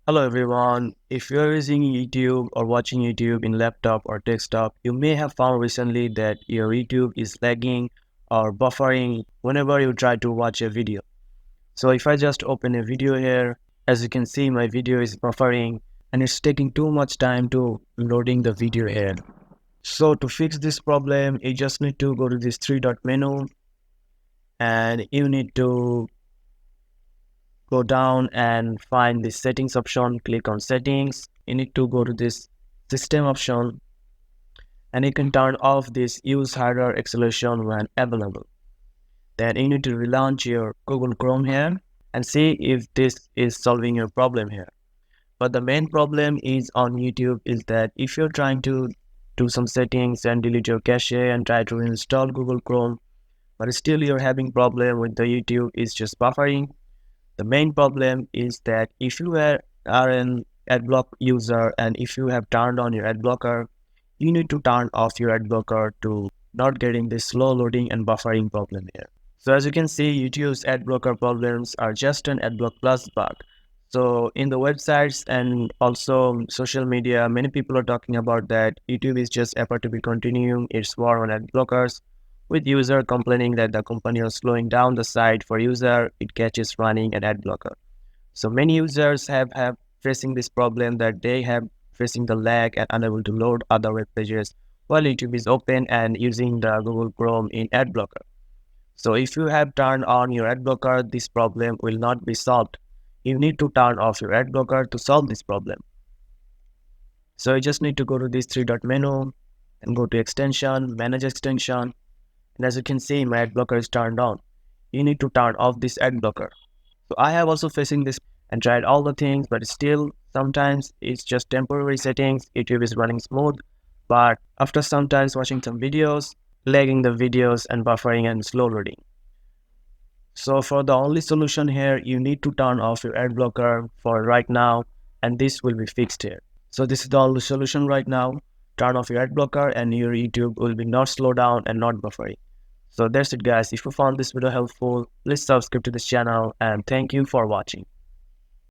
Hello everyone. If you're using YouTube or watching YouTube in laptop or desktop, you may have found recently that your YouTube is lagging or buffering whenever you try to watch a video. So if I just open a video here, as you can see my video is buffering and it's taking too much time to loading the video here. So to fix this problem, you just need to go to this three dot menu and you need to go down and find the settings option. Click on settings. You need to go to this system option and you can turn off this use hardware acceleration when available. Then you need to relaunch your Google Chrome here and see if this is solving your problem here. But the main problem is on YouTube is that if you're trying to do some settings and delete your cache and try to install Google Chrome, but still you're having problem with the YouTube is just buffering. The main problem is that if you are an adblock user and if you have turned on your ad blocker, you need to turn off your ad blocker to not getting this slow loading and buffering problem here. So as you can see, YouTube's ad blocker problems are just an adblock plus bug. So in the websites and also social media, many people are talking about that YouTube is just about to be continuing its war on ad blockers, with user complaining that the company is slowing down the site for user it catches running an ad blocker. So many users have facing this problem that they have facing the lag and unable to load other web pages while YouTube is open and using the Google Chrome in ad blocker. So if you have turned on your ad blocker, this problem will not be solved. You need to turn off your ad blocker to solve this problem. So you just need to go to this three dot menu and go to extension, manage extension. And as you can see, my ad blocker is turned on. You need to turn off this ad blocker. So I have also facing this and tried all the things, but still sometimes it's just temporary settings. YouTube is running smooth, but after sometimes watching some videos, lagging the videos and buffering and slow loading. So for the only solution here, you need to turn off your ad blocker for right now, and this will be fixed here. So this is the only solution right now. Turn off your ad blocker and your YouTube will be not slow down and not buffering. So that's it guys. If you found this video helpful, please subscribe to this channel and thank you for watching.